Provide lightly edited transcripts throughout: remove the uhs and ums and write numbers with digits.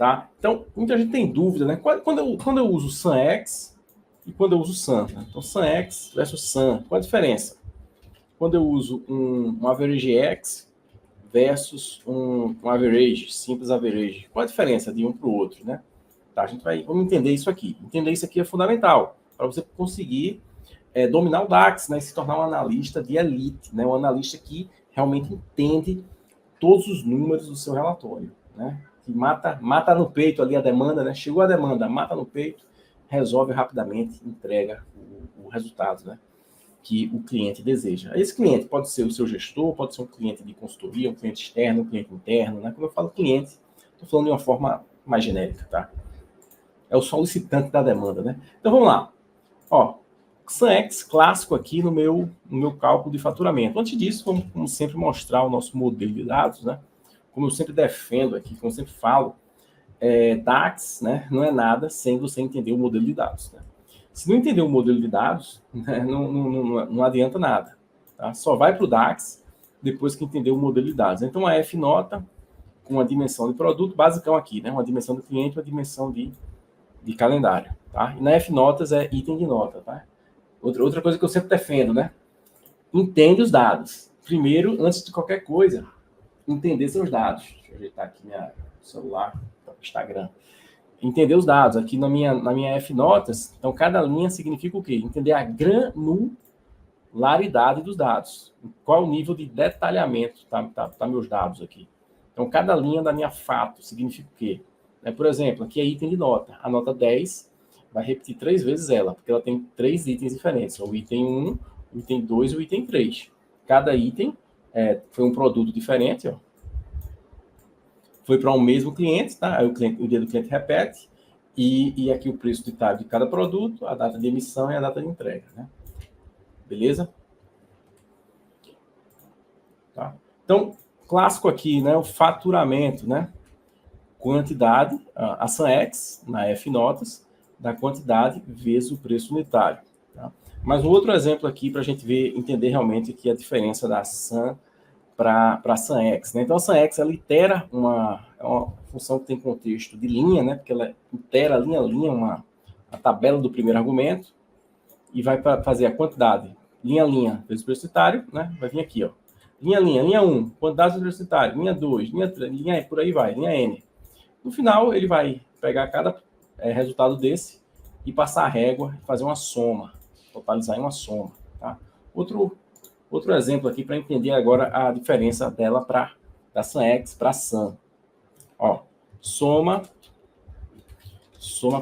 tá? Então, muita gente tem dúvida, né? Quando eu uso SunX e quando eu uso Sun, né? Então, SunX versus Sun, qual a diferença? Quando eu uso um Average X versus um Average, Simples Average, qual a diferença de um para o outro, né? Tá, vamos entender isso aqui. Entender isso aqui é fundamental para você conseguir dominar o DAX, né? E se tornar um analista de elite, né? Um analista que realmente entende todos os números do seu relatório, né? Que mata no peito ali a demanda, né? Chegou a demanda, mata no peito, resolve rapidamente, entrega o resultado, né? Que o cliente deseja. Esse cliente pode ser o seu gestor, pode ser um cliente de consultoria, um cliente externo, um cliente interno, né? Quando eu falo cliente, estou falando de uma forma mais genérica, tá? É o solicitante da demanda, né? Então vamos lá. Ó, SunX clássico aqui no meu cálculo de faturamento. Antes disso, vamos sempre mostrar o nosso modelo de dados, né? Como eu sempre defendo aqui, como eu sempre falo, DAX, né, não é nada sem você entender o modelo de dados, né? Se não entender o modelo de dados, né, não adianta nada, tá? Só vai para o DAX depois que entender o modelo de dados. Então, a F nota com uma dimensão de produto, basicão aqui, né? Uma dimensão do cliente, uma dimensão de calendário, tá? E na F notas é item de nota, tá? Outra coisa que eu sempre defendo, né? Entende os dados. Primeiro, antes de qualquer coisa, entender seus dados. Deixa eu ajeitar aqui meu celular, Instagram. Entender os dados. Aqui na minha F notas, então cada linha significa o quê? Entender a granularidade dos dados. Qual o nível de detalhamento tá meus dados aqui. Então cada linha da minha fato significa o quê? Por exemplo, aqui é item de nota. A nota 10 vai repetir 3 vezes ela, porque ela tem 3 itens diferentes. O item 1, o item 2 e o item 3. Cada item foi um produto diferente, ó. Foi para um mesmo cliente, tá? Aí o dia do cliente repete, e aqui o preço ditário de cada produto, a data de emissão e a data de entrega, né? Beleza? Tá? Então, clássico aqui, né? O faturamento, né? Quantidade, a SunX, na F notas, da quantidade vezes o preço unitário. Tá? Mas um outro exemplo aqui para a gente entender realmente aqui a diferença da Sun para a SunX, né? Então a SunX ela itera é uma função que tem contexto de linha, né? Porque ela itera linha a linha a tabela do primeiro argumento e vai para fazer a quantidade linha a linha vezes o preço unitário, né? Vai vir aqui, ó. Linha 1, quantidade vezes preço unitário, linha 2, linha 3, linha por aí vai, linha N. No final, ele vai pegar cada resultado desse e passar a régua e fazer uma soma, totalizar em uma soma. Tá? Outro exemplo aqui para entender agora a diferença dela da SunX para a Sun. Ó, soma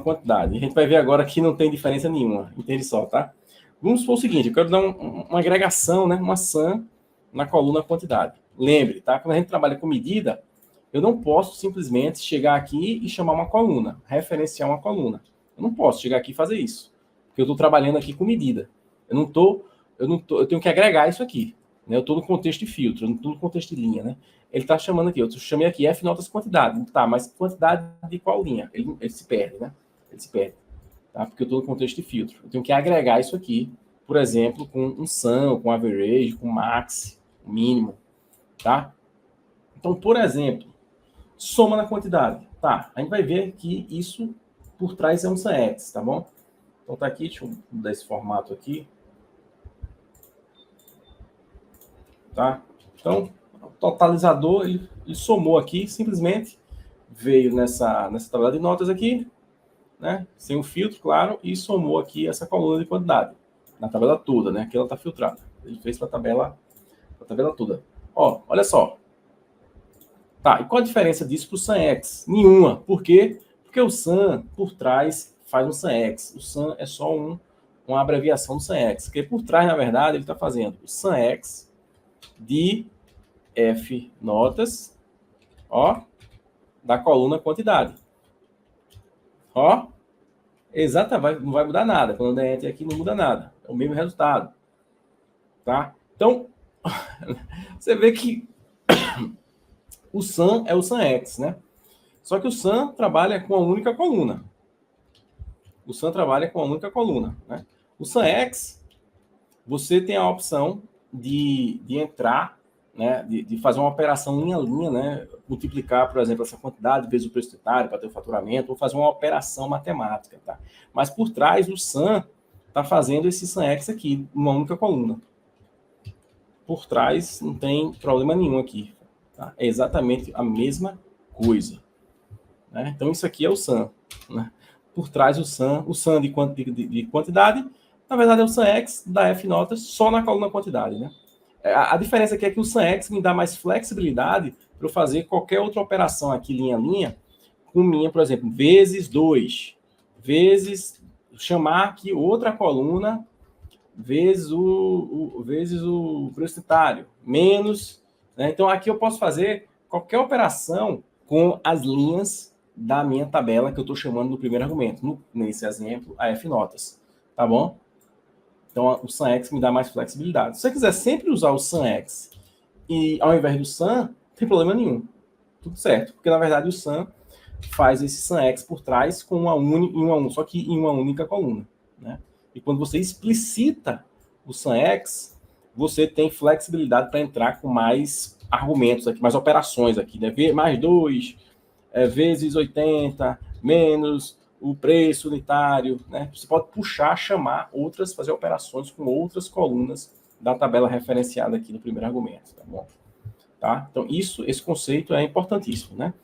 quantidade. A gente vai ver agora que não tem diferença nenhuma. Entende só, tá? Vamos supor o seguinte, eu quero dar uma agregação, né? Uma Sun na coluna quantidade. Lembre, tá? Quando a gente trabalha com medida, eu não posso simplesmente chegar aqui e chamar uma coluna, referenciar uma coluna. Eu não posso chegar aqui e fazer isso. Porque eu estou trabalhando aqui com medida. Eu tenho que agregar isso aqui. Né? Eu estou no contexto de filtro, eu não estou no contexto de linha. Né? Ele está chamando aqui, eu chamei aqui F notas quantidade. Tá, mas quantidade de qual linha? Ele se perde, né? Ele se perde. Tá? Porque eu estou no contexto de filtro. Eu tenho que agregar isso aqui, por exemplo, com um sum, com average, com max, mínimo. Tá? Então, por exemplo, soma na quantidade. Tá, a gente vai ver que isso por trás é um SunX, tá bom? Então tá aqui, deixa eu mudar esse formato aqui. Tá? Então, o totalizador, ele somou aqui, simplesmente veio nessa tabela de notas aqui, né? Sem o filtro, claro, e somou aqui essa coluna de quantidade, na tabela toda, né? Aqui ela tá filtrada. Ele fez para a tabela toda. Ó, olha só. Tá, e qual a diferença disso para o SunX? Nenhuma. Por quê? Porque o Sun, por trás, faz um SunX. O Sun é só uma abreviação do SunX. Porque por trás, na verdade, ele está fazendo o SunX de F notas, ó, da coluna quantidade. Ó, exatamente, não vai mudar nada. Quando der Enter aqui, não muda nada. É o mesmo resultado. Tá? Então, você vê que o Sun é o SunX, né? Só que o Sun trabalha com a única coluna. O Sun trabalha com a única coluna, né? O SunX, você tem a opção de entrar né, de fazer uma operação linha a linha, né, multiplicar, por exemplo, essa quantidade vezes o preço unitário para ter o faturamento, ou fazer uma operação matemática, tá? Mas por trás o SAM está fazendo esse SAMX aqui, uma única coluna. Por trás não tem problema nenhum aqui, tá? É exatamente a mesma coisa, né? Então isso aqui é o SAM, né? Por trás o SAM de quantidade, na verdade é o SAMX da F notas só na coluna quantidade, né? A diferença aqui é que o SAMX me dá mais flexibilidade para eu fazer qualquer outra operação aqui, linha a linha, com minha, por exemplo, vezes 2, vezes chamar aqui outra coluna, vezes o preço unitário, menos. Né? Então, aqui eu posso fazer qualquer operação com as linhas da minha tabela que eu estou chamando no primeiro argumento. Nesse exemplo, a F notas. Tá bom? Então, o SAMX me dá mais flexibilidade. Se você quiser sempre usar o SAMX e ao invés do SAM, não tem problema nenhum. Tudo certo. Porque, na verdade, o SAM faz esse SAMX por trás com só que em uma única coluna. Né? E quando você explicita o SAMX, você tem flexibilidade para entrar com mais argumentos aqui, mais operações aqui. Né? Mais 2, vezes 80, menos o preço unitário, né? Você pode puxar, chamar outras, fazer operações com outras colunas da tabela referenciada aqui no primeiro argumento, tá bom? Tá? Então, esse conceito é importantíssimo, né?